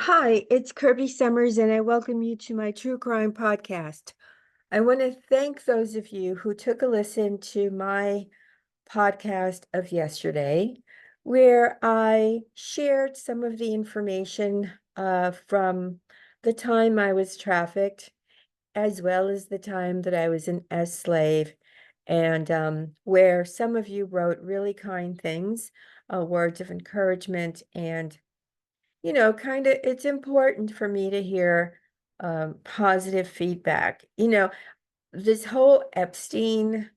Hi, it's Kirby Summers, and I welcome you to my true crime podcast. I want to thank those of you who took a listen to my podcast of yesterday, where I shared some of the information from the time I was trafficked, as well as the time that I was a slave, and where some of you wrote really kind things, words of encouragement, and kind of, it's important for me to hear positive feedback. This whole Epstein,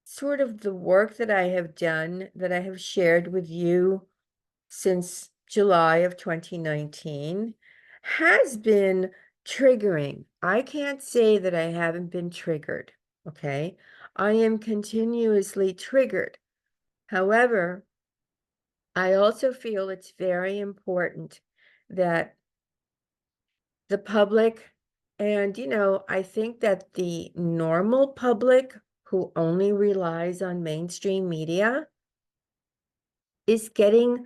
sort of the work that I have done, that I have shared with you since July of 2019, has been triggering. I can't say that I haven't been triggered, okay? I am continuously triggered. However, I also feel it's very important that the public, and I think that the normal public who only relies on mainstream media is getting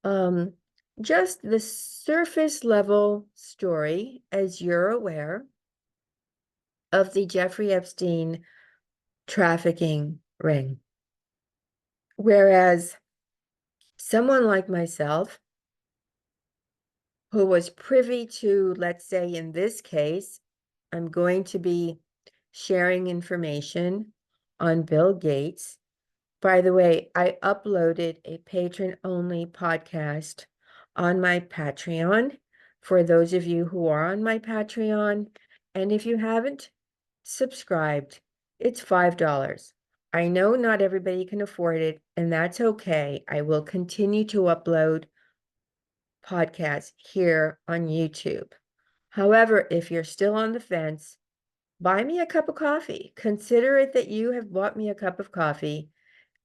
um, just the surface level story, as you're aware, of the Jeffrey Epstein trafficking ring. Whereas someone like myself, who was privy to, let's say in this case, I'm going to be sharing information on Bill Gates. By the way, I uploaded a patron-only podcast on my Patreon for those of you who are on my Patreon. And if you haven't subscribed, it's $5. I know not everybody can afford it, and that's okay. I will continue to upload podcasts here on YouTube. However, if you're still on the fence, buy me a cup of coffee. Consider it that you have bought me a cup of coffee.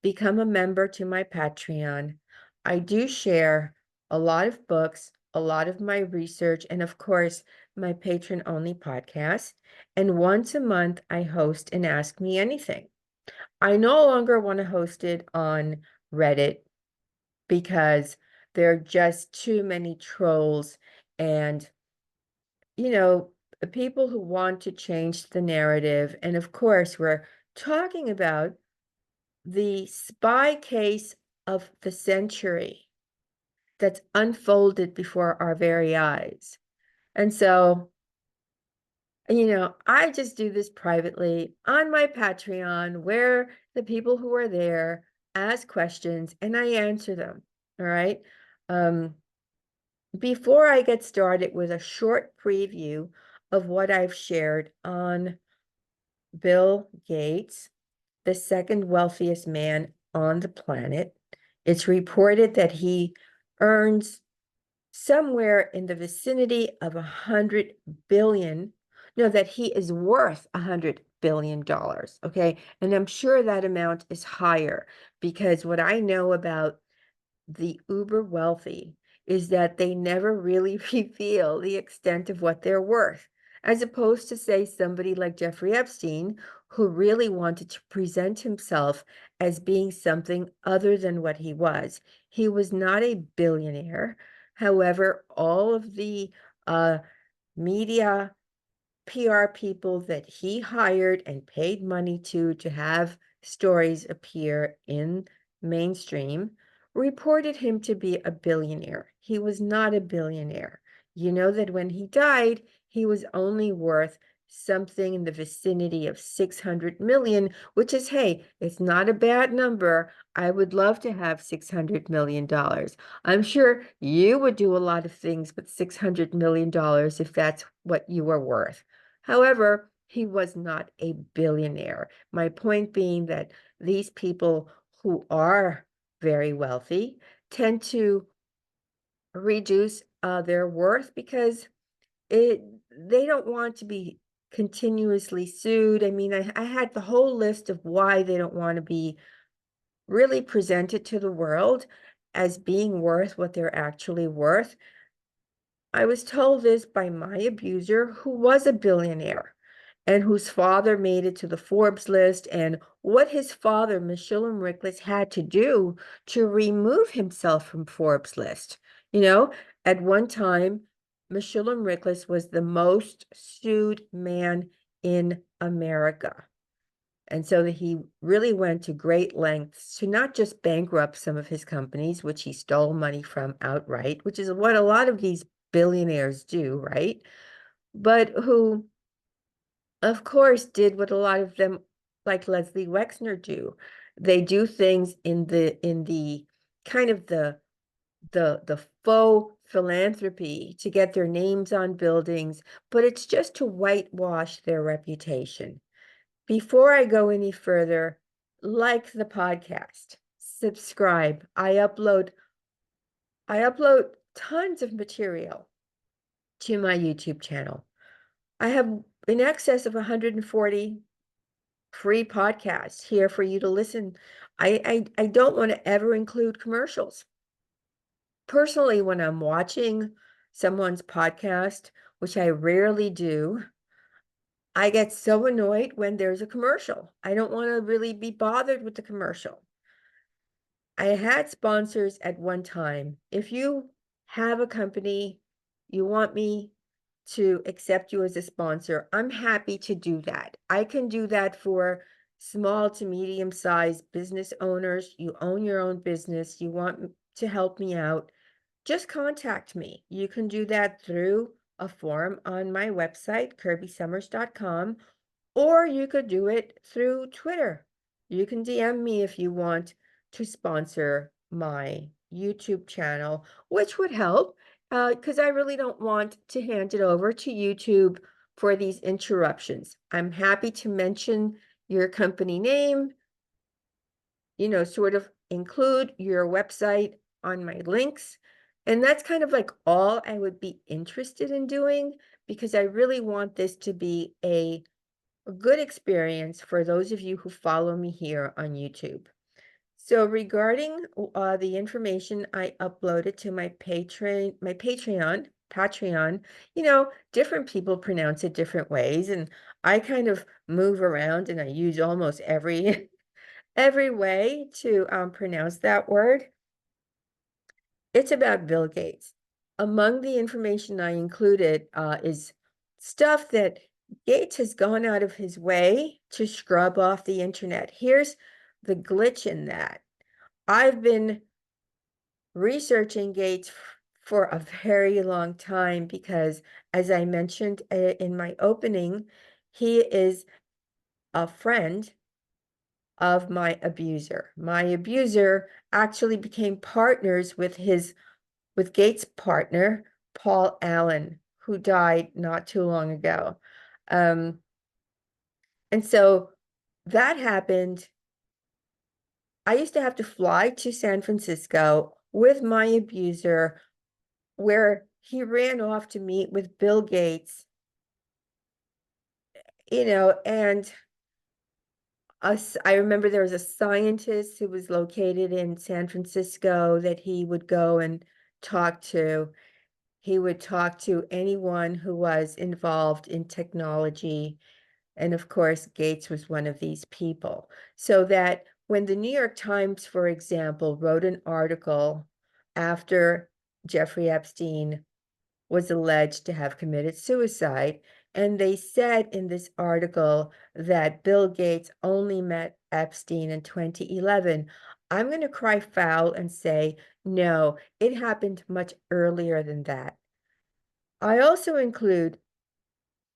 Become a member to my Patreon. I do share a lot of books, a lot of my research, and of course, my patron-only podcast. And once a month, I host an Ask Me Anything. I no longer want to host it on Reddit because there are just too many trolls and, people who want to change the narrative. And of course, we're talking about the spy case of the century that's unfolded before our very eyes. And so, I just do this privately on my Patreon, where the people who are there ask questions and I answer them. All right. Before I get started with a short preview of what I've shared on Bill Gates, the second wealthiest man on the planet, it's reported that he earns somewhere in the vicinity of 100 billion. No, that he is worth $100 billion. Okay. And I'm sure that amount is higher, because what I know about the uber wealthy is that they never really reveal the extent of what they're worth, as opposed to, say, somebody like Jeffrey Epstein, who really wanted to present himself as being something other than what he was. He was not a billionaire. However, all of the media PR people that he hired and paid money to have stories appear in mainstream reported him to be a billionaire. He was not a billionaire. You know that when he died, he was only worth something in the vicinity of 600 million, which is, hey, it's not a bad number. I would love to have $600 million. I'm sure you would do a lot of things with $600 million if that's what you were worth. However, he was not a billionaire. My point being that these people who are very wealthy tend to reduce their worth because they don't want to be continuously sued. I mean, I had the whole list of why they don't want to be really presented to the world as being worth what they're actually worth. I was told this by my abuser, who was a billionaire and whose father made it to the Forbes list, and what his father, Michelin Rickless, had to do to remove himself from Forbes list. You know, At one time, Meshulam Riklis was the most sued man in America. And so that he really went to great lengths to not just bankrupt some of his companies, which he stole money from outright, which is what a lot of these billionaires do, right? But who, of course, did what a lot of them, like Leslie Wexner, do. They do things in the kind of the faux philanthropy to get their names on buildings, but it's just to whitewash their reputation. Before I go any further, like the podcast, subscribe. I upload tons of material to my YouTube channel. I have in excess of 140 free podcasts here for you to listen. I don't want to ever include commercials. Personally, when I'm watching someone's podcast, which I rarely do, I get so annoyed when there's a commercial. I don't want to really be bothered with the commercial. I had sponsors at one time. If you have a company, you want me to accept you as a sponsor, I'm happy to do that. I can do that for small to medium-sized business owners. You own your own business, you want to help me out, just contact me. You can do that through a form on my website, kirbysummers.com, or you could do it through Twitter. You can DM me if you want to sponsor my YouTube channel, which would help because I really don't want to hand it over to YouTube for these interruptions. I'm happy to mention your company name, sort of include your website on my links. And that's kind of like all I would be interested in doing because I really want this to be a good experience for those of you who follow me here on YouTube. So regarding the information I uploaded to my Patreon, different people pronounce it different ways, and I kind of move around and I use almost every every way to pronounce that word. It's about Bill Gates. Among the information I included is stuff that Gates has gone out of his way to scrub off the internet. Here's the glitch in that. I've been researching Gates for a very long time because, as I mentioned in my opening, he is a friend of my abuser. My abuser actually became partners with Gates' partner, Paul Allen, who died not too long ago. And so that happened. I used to have to fly to San Francisco with my abuser, where he ran off to meet with Bill Gates, and I remember there was a scientist who was located in San Francisco that he would go and talk to. He would talk to anyone who was involved in technology. And of course, Gates was one of these people. So that when the New York Times, for example, wrote an article after Jeffrey Epstein was alleged to have committed suicide, and they said in this article that Bill Gates only met Epstein in 2011, I'm going to cry foul and say, no, it happened much earlier than that. I also include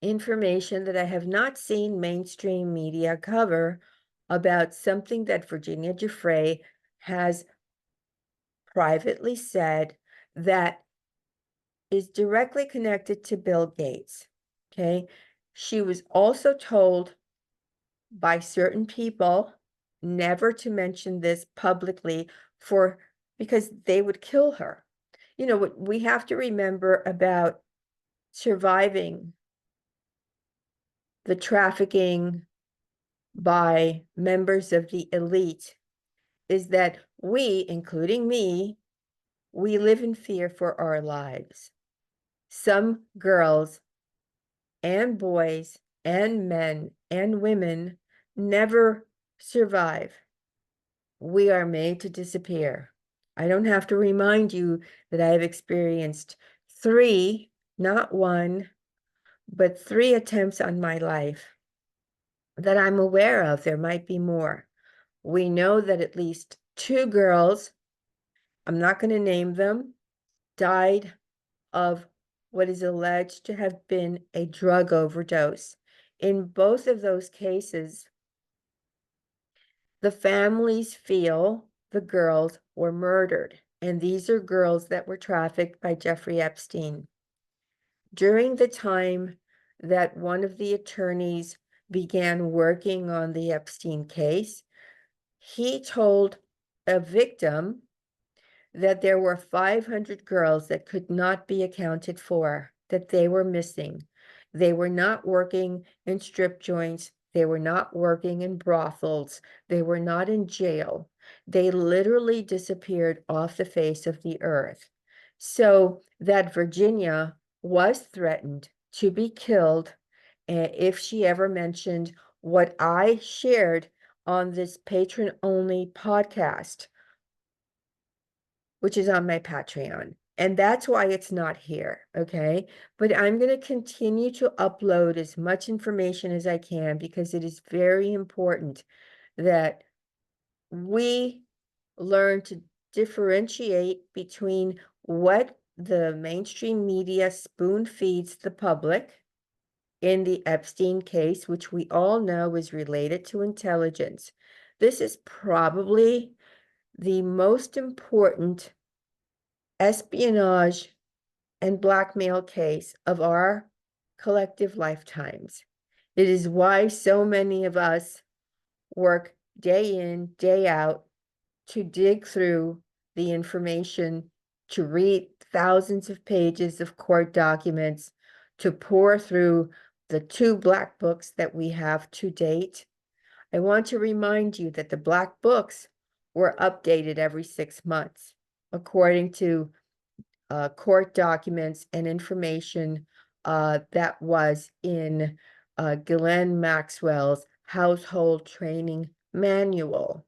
information that I have not seen mainstream media cover about something that Virginia Giuffre has privately said that is directly connected to Bill Gates. Okay. She was also told by certain people never to mention this publicly because they would kill her. What we have to remember about surviving the trafficking by members of the elite is that we, including me, we live in fear for our lives. Some girls and boys and men and women never survive. We are made to disappear. I don't have to remind you that I have experienced 3, not 1, but 3 attempts on my life that I'm aware of. There might be more. We know that at least 2 girls, I'm not going to name them, died of what is alleged to have been a drug overdose. In both of those cases, the families feel the girls were murdered, and these are girls that were trafficked by Jeffrey Epstein. During the time that one of the attorneys began working on the Epstein case, he told a victim that there were 500 girls that could not be accounted for, that they were missing. They were not working in strip joints. They were not working in brothels. They were not in jail. They literally disappeared off the face of the earth. So that Virginia was threatened to be killed if she ever mentioned what I shared on this patron-only podcast, which is on my Patreon. And that's why it's not here, okay? But I'm going to continue to upload as much information as I can because it is very important that we learn to differentiate between what the mainstream media spoon feeds the public in the Epstein case, which we all know is related to intelligence. This is probably the most important espionage and blackmail case of our collective lifetimes. It is why so many of us work day in, day out to dig through the information, to read thousands of pages of court documents, to pour through the 2 black books that we have to date. I want to remind you that the black books were updated every 6 months, according to court documents and information that was in Ghislaine Maxwell's household training manual.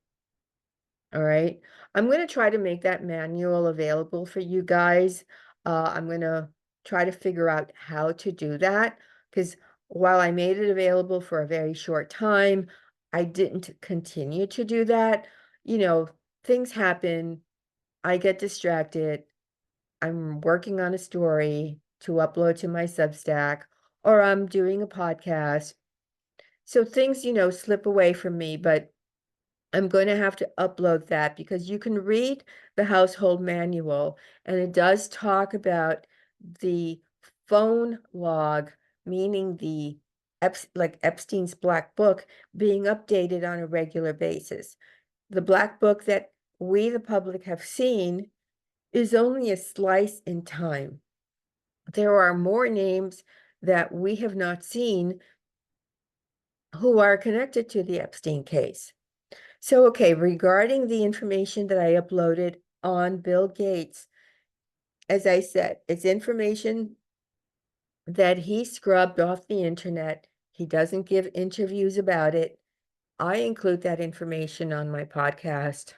All right. I'm going to try to make that manual available for you guys. I'm going to try to figure out how to do that because while I made it available for a very short time, I didn't continue to do that. You know, things happen. I get distracted. I'm working on a story to upload to my Substack, or I'm doing a podcast. So things, slip away from me, but I'm going to have to upload that because you can read the household manual and it does talk about the phone log, meaning the like Epstein's black book being updated on a regular basis. The black book that we, the public, have seen is only a slice in time. There are more names that we have not seen who are connected to the Epstein case. So, okay, regarding the information that I uploaded on Bill Gates, as I said, it's information that he scrubbed off the internet. He doesn't give interviews about it. I include that information on my podcast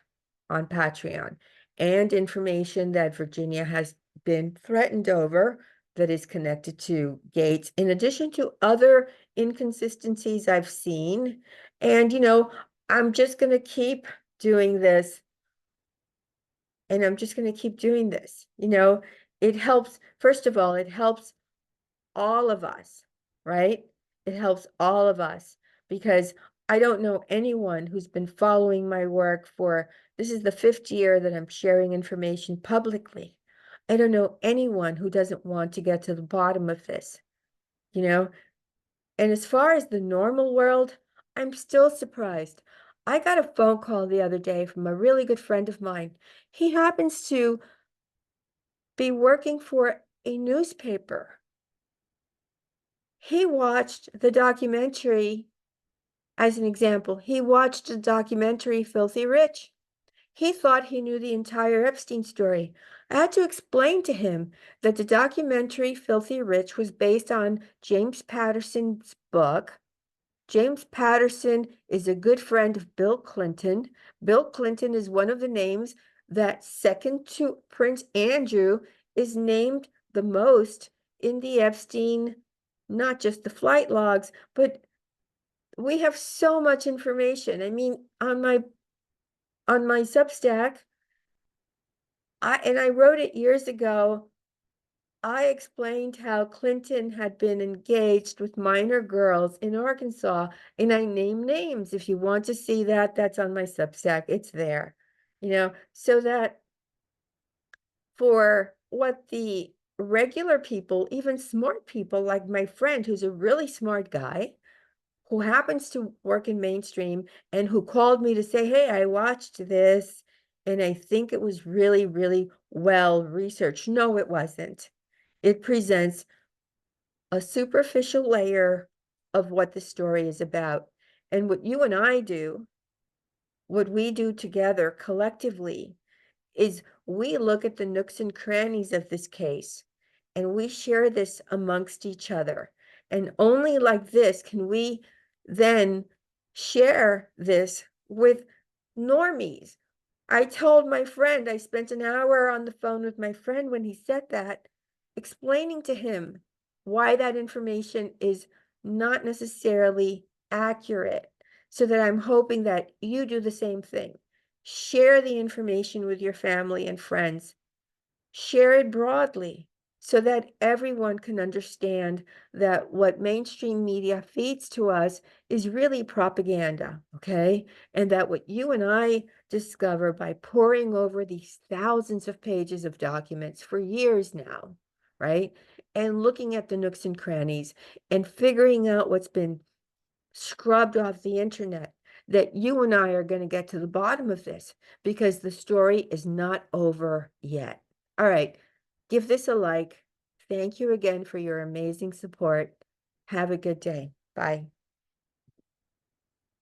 on Patreon, and information that Virginia has been threatened over that is connected to Gates, in addition to other inconsistencies I've seen. And, I'm just going to keep doing this. And I'm just going to keep doing this. It helps, first of all, it helps all of us, right? It helps all of us because I don't know anyone who's been following my work for, this is the 5th year that I'm sharing information publicly. I don't know anyone who doesn't want to get to the bottom of this, And as far as the normal world, I'm still surprised. I got a phone call the other day from a really good friend of mine. He happens to be working for a newspaper. He watched the documentary, as an example, he watched the documentary Filthy Rich. He thought he knew the entire Epstein story. I had to explain to him that the documentary Filthy Rich was based on James Patterson's book. James Patterson is a good friend of Bill Clinton. Bill Clinton is one of the names that second to Prince Andrew is named the most in the Epstein, not just the flight logs, but we have so much information. I mean, on my Substack, I wrote it years ago. I explained how Clinton had been engaged with minor girls in Arkansas, and I named names. If you want to see that, that's on my Substack. It's there, so that for what the regular people, even smart people like my friend, who's a really smart guy, who happens to work in mainstream and who called me to say, hey, I watched this and I think it was really, really well researched. No, it wasn't. It presents a superficial layer of what the story is about. And what you and I do, what we do together collectively, is we look at the nooks and crannies of this case and we share this amongst each other. And only like this can we then share this with normies. I told my friend, I spent an hour on the phone with my friend when he said that, explaining to him why that information is not necessarily accurate, so that I'm hoping that you do the same thing. Share the information with your family and friends. Share it broadly so that everyone can understand that what mainstream media feeds to us is really propaganda, okay? And that what you and I discover by poring over these thousands of pages of documents for years now, right? And looking at the nooks and crannies and figuring out what's been scrubbed off the internet, that you and I are going to get to the bottom of this, because the story is not over yet. All right, give this a like. Thank you again for your amazing support. Have a good day. Bye.